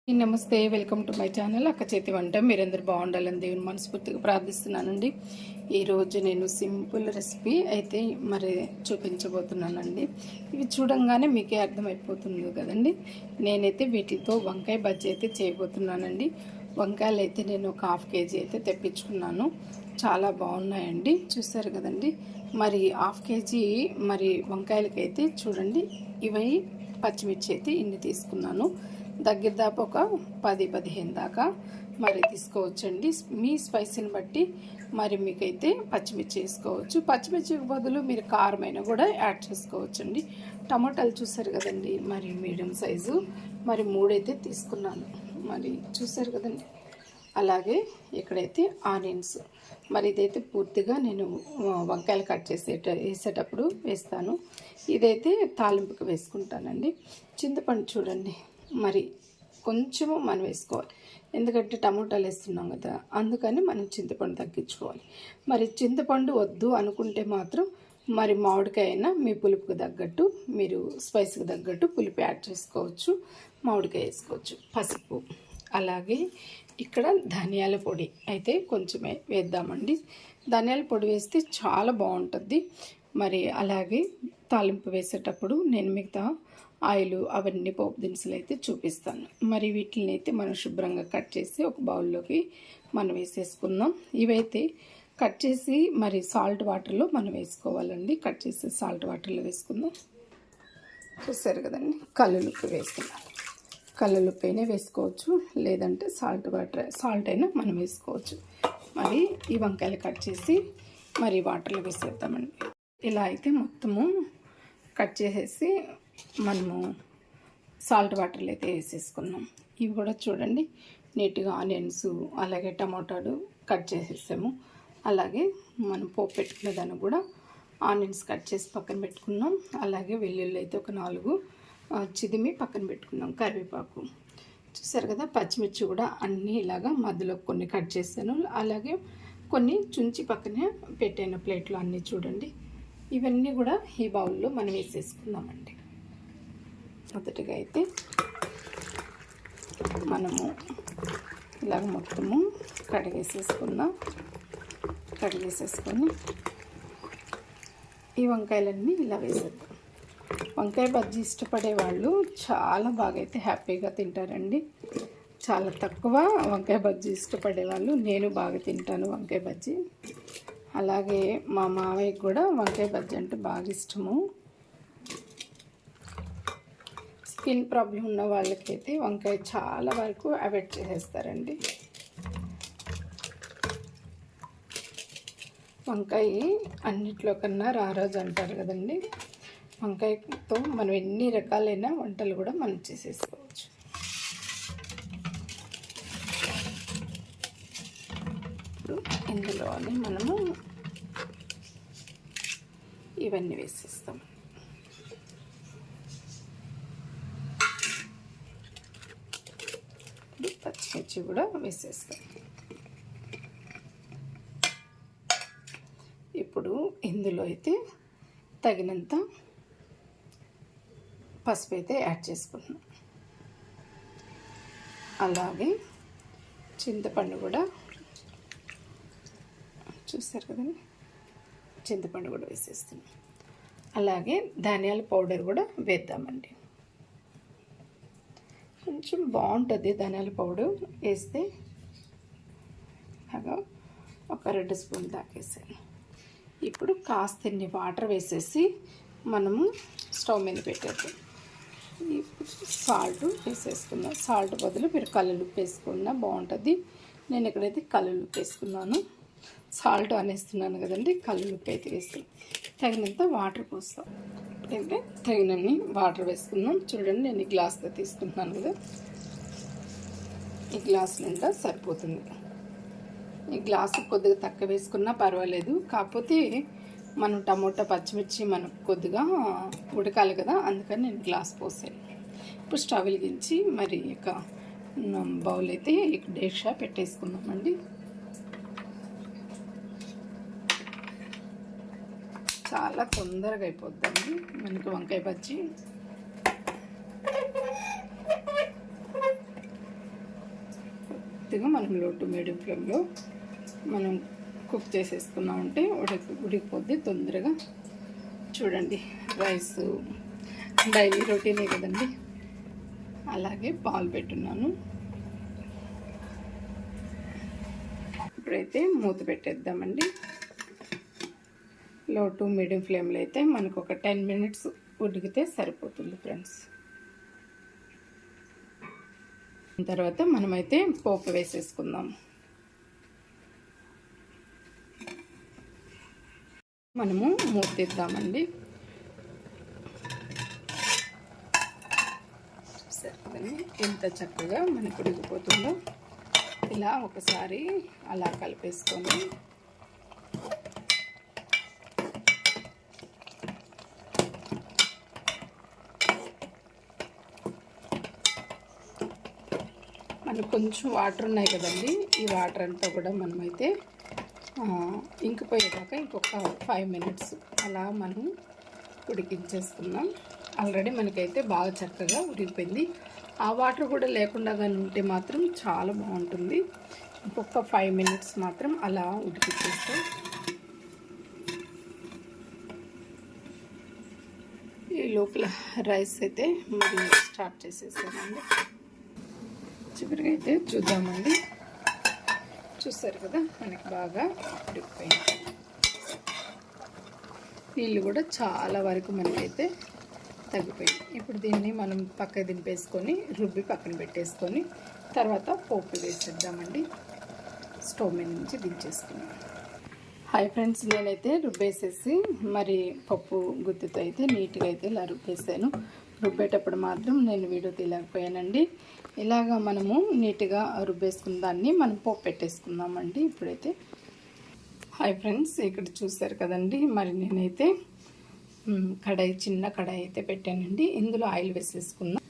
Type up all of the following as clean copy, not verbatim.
నమస్తే, welcome to my channel అక్క చేతి వంట. మీరందరూ బాగుండాలని దేవుని మనస్ఫూర్తిగా ప్రార్థిస్తున్నానండి. ఈరోజు నేను సింపుల్ రెసిపీ అయితే మరి చూపించబోతున్నానండి. ఇవి చూడంగానే మీకే అర్థమైపోతుంది కదండి. నేనైతే వీటితో వంకాయ బజ్జీ అయితే చేయబోతున్నానండి. వంకాయలు అయితే నేను ఒక 1/2 కేజీ అయితే తెప్పించుకున్నాను. చాలా బాగున్నాయండి, చూసారు కదండి. మరి 1/2 కేజీ మరి వంకాయలకైతే చూడండి, ఇవి పచ్చిమిర్చి అయితే ఇన్ని తీసుకున్నాను. దగ్గర దాకా ఒక 10-15 దాకా మరి తీసుకోవచ్చండి. మీ స్పైసీని బట్టి మరి మీకైతే పచ్చిమిర్చి వేసుకోవచ్చు. పచ్చిమిర్చికి బదులు మీరు కారమైన కూడా యాడ్ చేసుకోవచ్చండి. టమాటాలు చూసారు కదండి, మరి మీడియం సైజు మరి 3 అయితే తీసుకున్నాను. మరి చూసారు కదండి. అలాగే ఇక్కడైతే ఆనియన్స్, మరి ఇదైతే పూర్తిగా నేను వంకాయలు కట్ వేసేటప్పుడు వేస్తాను. ఇదైతే తాలింపుకి వేసుకుంటానండి. చింతపండు చూడండి, మరి కొంచెము మనం వేసుకోవాలి, ఎందుకంటే టమోటాలు వేస్తున్నాం కదా, అందుకని మనం చింతపండు తగ్గించుకోవాలి. మరి చింతపండు వద్దు అనుకుంటే మాత్రం మరి మామిడికాయ అయినా మీ పులుపుకి తగ్గట్టు, మీరు స్పైస్కి తగ్గట్టు పులుపు యాడ్ చేసుకోవచ్చు, మామిడికాయ వేసుకోవచ్చు. పసుపు, అలాగే ఇక్కడ ధనియాల పొడి అయితే కొంచెమే వేద్దామండి. ధనియాల పొడి వేస్తే చాలా బాగుంటుంది. మరి అలాగే తాలింపు వేసేటప్పుడు నేను మిగతా ఆయిల్ అవన్నీ పోపు దినుసులు అయితే చూపిస్తాను. మరి వీటిని అయితే మనం శుభ్రంగా కట్ చేసి ఒక బౌల్లోకి మనం వేసేసుకుందాం. ఇవైతే కట్ చేసి మరి సాల్ట్ వాటర్లో మనం వేసుకోవాలండి. కట్ చేసి సాల్ట్ వాటర్లో వేసుకుందాం. చూసారు కదండి, కల్లులుప్పు వేసుకున్నాను. కల్లులుప్పు అయినా వేసుకోవచ్చు, లేదంటే సాల్ట్ అయినా మనం వేసుకోవచ్చు. మరి ఈ వంకాయలు కట్ చేసి మరి వాటర్లో వేసేద్దామండి. ఇలా అయితే మొత్తము కట్ చేసేసి మనము సాల్ట్ వాటర్లో అయితే వేసేసుకున్నాం. ఇవి కూడా చూడండి, నీట్గా ఆనియన్స్ అలాగే టమాటాలు కట్ చేసేసాము. అలాగే మనం పోపు పెట్టుకునే దాన్ని కూడా ఆనియన్స్ కట్ చేసి పక్కన పెట్టుకున్నాం. అలాగే వెల్లుల్లి అయితే ఒక 4 చిదిమి పక్కన పెట్టుకున్నాం. కరివేపాకు చూసారు కదా. పచ్చిమిర్చి కూడా అన్నీ ఇలాగా మధ్యలో కొన్ని కట్ చేశాను, అలాగే కొన్ని చుంచి పక్కనే పెట్టాను ప్లేట్లో అన్నీ చూడండి. ఇవన్నీ కూడా ఈ బౌల్లో మనం వేసేసుకుందామండి. మొదటిగా అయితే మనము ఇలాగ మొత్తము కడిగేసేసుకొని ఈ వంకాయలన్నీ ఇలా వేసేద్దాం. వంకాయ బజ్జీ ఇష్టపడే వాళ్ళు చాలా బాగా అయితే హ్యాపీగా తింటారండి. చాలా తక్కువ వంకాయ బజ్జీ ఇష్టపడే వాళ్ళు, నేను బాగా తింటాను వంకాయ బజ్జీ. అలాగే మా మావయ్యకి కూడా వంకాయ బజ్జీ అంటే బాగా ఇష్టము. స్కిన్ ప్రాబ్లం ఉన్న వాళ్ళకైతే వంకాయ చాలా వరకు అవాయిడ్ చేసేస్తారండి. వంకాయ అన్నిట్లో కన్నా రారాజు అంటారు కదండి. వంకాయతో మనం ఎన్ని రకాలైన వంటలు కూడా మనం చేసేసుకోవచ్చు. ఇప్పుడు ఇందులోనే మనము ఇవన్నీ వేసేస్తాం. పచ్చిమిర్చి కూడా వేసేస్తాం. ఇప్పుడు ఇందులో అయితే తగినంత పసుపు అయితే యాడ్ చేసుకుంటున్నాం. అలాగే చింతపండు కూడా చూస్తారు కదండి, చింతపండు కూడా వేసేస్తున్నాం. అలాగే ధనియాల పౌడర్ కూడా వేద్దామండి. కొంచెం బాగుంటుంది ధనియాల పౌడర్ వేస్తే. అలాగా ఒక 2 స్పూన్లు దాకేసాను. ఇప్పుడు కాస్తన్ని వాటర్ వేసేసి మనము స్టవ్ మీద పెట్టేద్దాం. సాల్ట్ వేసేసుకుందాం. సాల్ట్ బదులు మీరు కల్లులుప్పు వేసుకున్నా బాగుంటుంది. నేను ఇక్కడైతే కల్లులుప్పు వేసుకున్నాను. సాల్ట్ అనేస్తున్నాను కదండి, కల్లులుప్పు అయితే వేసుకున్నాం. తగినంత వాటర్ పోస్తాం. అయితే తగినన్ని వాటర్ వేసుకుందాం. చూడండి, నేను ఈ గ్లాస్తో తీసుకుంటున్నాను కదా, ఈ గ్లాస్ నిండా సరిపోతుంది. ఈ గ్లాసు కొద్దిగా తక్కువ వేసుకున్నా పర్వాలేదు, కాకపోతే మనం టమోటా పచ్చిమిర్చి మనకు కొద్దిగా ఉడకాలి కదా, అందుకని నేను గ్లాస్ పోసాను. ఇప్పుడు స్టవ్ వెలిగించి మరి ఇక బౌల్ అయితే డేక్షా పెట్టేసుకుందామండి. చాలా తొందరగా అయిపోద్దండి మనకి వంకాయ బజ్జీ. పూర్తిగా మనం లో టు మీడియం ఫ్లేమ్లో మనం కుక్ చేసేసుకున్నామంటే ఉడికిపోద్ది తొందరగా. చూడండి, రైస్ డైలీ రొటీనే కదండి. అలాగే పాలు పెట్టున్నాను. ఇప్పుడైతే మూత పెట్టేద్దామండి. లో టు మీడియం ఫ్లేమ్లో అయితే మనకు ఒక 10 మినిట్స్ ఉడికితే సరిపోతుంది ఫ్రెండ్స్. తర్వాత మనమైతే పోపు వేసేసుకుందాం. మనము మూత తీద్దామండి. సరే, ఎంత చక్కగా మనకు ఉడికిపోతుందో ఇలా ఒకసారి అలా కలిపేసుకొని మనకు కొంచెం వాటర్ ఉన్నాయి కదండి, ఈ వాటర్ అంతా కూడా మనమైతే ఇంకిపోయేదాకా ఇంకొక 5 మినిట్స్ అలా మనం ఉడికించేసుకున్నాం. ఆల్రెడీ మనకైతే బాగా చక్కగా ఉడికిపోయింది. ఆ వాటర్ కూడా లేకుండా కానీ ఉంటే మాత్రం చాలా బాగుంటుంది. ఇంకొక 5 మినిట్స్ మాత్రం అలా ఉడికించేస్తే ఈ లోపల రైస్ అయితే మరి స్టార్ట్ చేసేసామండి. చివరిగా అయితే చూద్దామండి. చూస్తారు కదా, మనకి బాగా ఉడికిపోయింది. నీళ్ళు కూడా చాలా వరకు మనకైతే తగ్గిపోయింది. ఇప్పుడు దీన్ని మనం పక్కకు దింపేసుకొని రుబ్బి పక్కన పెట్టేసుకొని తర్వాత పోపు వేసేద్దామండి. స్టవ్ మీద నుంచి దించేసుకున్నాం. హాయ్ ఫ్రెండ్స్, నేనైతే రుబ్బేసేసి మరి పప్పు గుత్తితో అయితే నీట్గా అయితే ఇలా రుబ్బేసాను. రుబ్బేటప్పుడు మాత్రం నేను వీడియో తీయలేకపోయానండి. ఇలాగా మనము నీట్గా రుబ్బేసుకున్న దాన్ని మనం పోపు పెట్టేసుకుందామండి. ఇప్పుడైతే హాయ్ ఫ్రెండ్స్, ఇక్కడ చూసారు కదండి, మరి నేనైతే కడాయి, చిన్న కడాయి అయితే పెట్టానండి. ఇందులో ఆయిల్ వేసేసుకున్నా.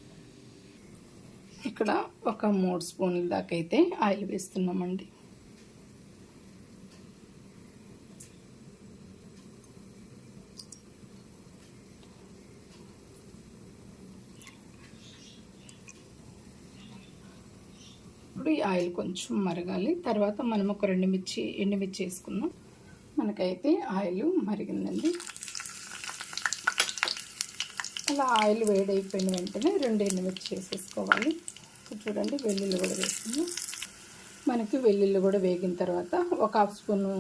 ఇక్కడ ఒక 3 స్పూన్ల దాకా అయితే ఆయిల్ వేస్తున్నామండి. ఇప్పుడు ఈ ఆయిల్ కొంచెం మరగాలి. తర్వాత మనం ఒక 2 ఎండుమిర్చి వేసుకుందాం. మనకైతే ఆయిల్ మరిగిందండి. అలా ఆయిల్ వేడైపోయిన వెంటనే 2 ఎండుమిర్చి వేసేసుకోవాలి. చూడండి, వెల్లుల్లి కూడా వేసుకుందాం. మనకి వెల్లుల్లి కూడా వేగిన తర్వాత ఒక 1/2 స్పూను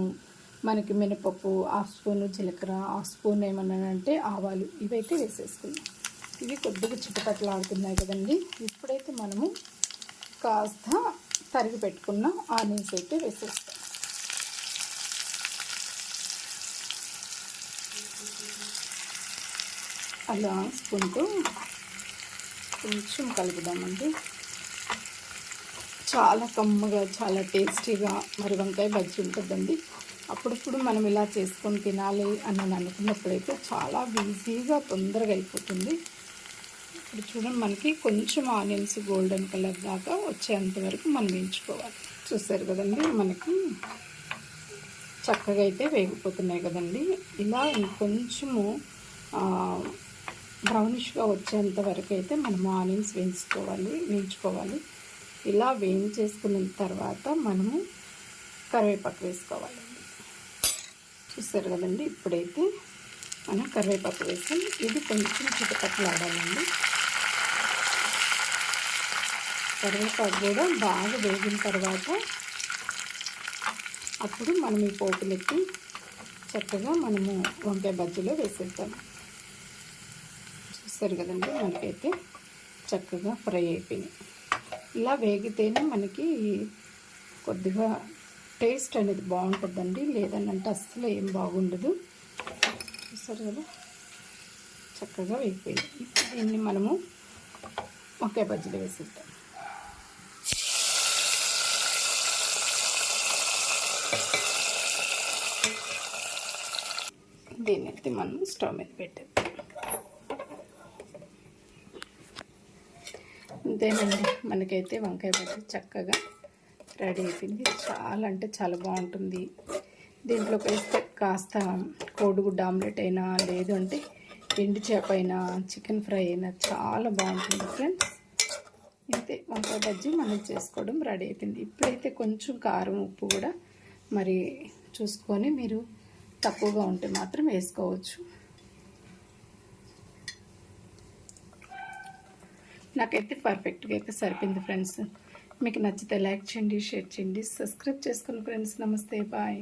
మనకి మినపప్పు, 1/2 స్పూను జీలకర్ర, 1/2 స్పూన్ ఏమన్నానంటే ఆవాలు, ఇవైతే వేసేసుకుందాం. ఇవి కొద్దిగా చిటపటలాడుతున్నాయి కదండి. ఇప్పుడైతే మనము కాస్త తరిగి పెట్టుకున్న ఆనియన్స్ అయితే వేసేస్తాం. అలా స్పూన్తో కొంచెం కలుపుదామండి. చాలా కమ్మగా, చాలా టేస్టీగా మరి వంకాయ బజ్జీ ఉంటుందండి. అప్పుడప్పుడు మనం ఇలా చేసుకొని తినాలి అని అనుకున్నప్పుడైతే చాలా ఈజీగా తొందరగా అయిపోతుంది. ఇప్పుడు చూడండి, మనకి కొంచెం ఆనియన్స్ గోల్డెన్ కలర్ దాకా వచ్చేంత వరకు మనం వేయించుకోవాలి. చూసారు కదండి, మనకి చక్కగా అయితే వేగిపోతున్నాయి కదండి. ఇలా ఇంకొంచెము బ్రౌనిష్గా వచ్చేంత వరకు అయితే మనం ఆనియన్స్ వేయించుకోవాలి. ఇలా వేయించేసుకున్న తర్వాత మనము కరివేపాకు వేసుకోవాలి. చూసారు కదండి, ఇప్పుడైతే మనం కరివేపాకు వేసి ఇది కొంచెం చిటపటలాడాలండి. కరివేపాకు కూడా బాగా వేగిన తర్వాత అప్పుడు మనం ఈ పోపులెత్తి చక్కగా మనము వంకాయ బజ్జీలో వేసేద్దాం. చూస్తారు కదండి, మనకైతే చక్కగా ఫ్రై అయిపోయింది. ఇలా వేగితేనే మనకి కొద్దిగా టేస్ట్ అనేది బాగుంటుందండి. లేదనంటే అస్సలు ఏం బాగుండదు. చూస్తారు కదా, చక్కగా వేగిపోయింది. ఇప్పుడు దీన్ని మనము వంకాయ బజ్జీలో వేసేద్దాం. దీన్ని అయితే మనం స్టవ్ మీద పెట్టేద్దాం. అంతేనండి, మనకైతే వంకాయ బజ్జీ చక్కగా రెడీ అయిపోయింది. చాలా అంటే చాలా బాగుంటుంది. దీంట్లోకి వేస్తే కాస్త కోడిగుడ్డు ఆమ్లెట్ అయినా, లేదు అంటే ఎండు చేప అయినా, చికెన్ ఫ్రై అయినా చాలా బాగుంటుంది ఫ్రెండ్స్. అయితే వంకాయ బజ్జీ మనం చేసుకోవడం రెడీ అయిపోయింది. ఇప్పుడైతే కొంచెం కారం ఉప్పు కూడా మరి చూసుకొని మీరు తక్కువగా ఉంటే మాత్రం వేసుకోవచ్చు. నాకైతే పర్ఫెక్ట్గా అయితే సరిపోయింది ఫ్రెండ్స్. మీకు నచ్చితే లైక్ చేయండి, షేర్ చేయండి, సబ్స్క్రైబ్ చేసుకోండి ఫ్రెండ్స్. నమస్తే, బాయ్.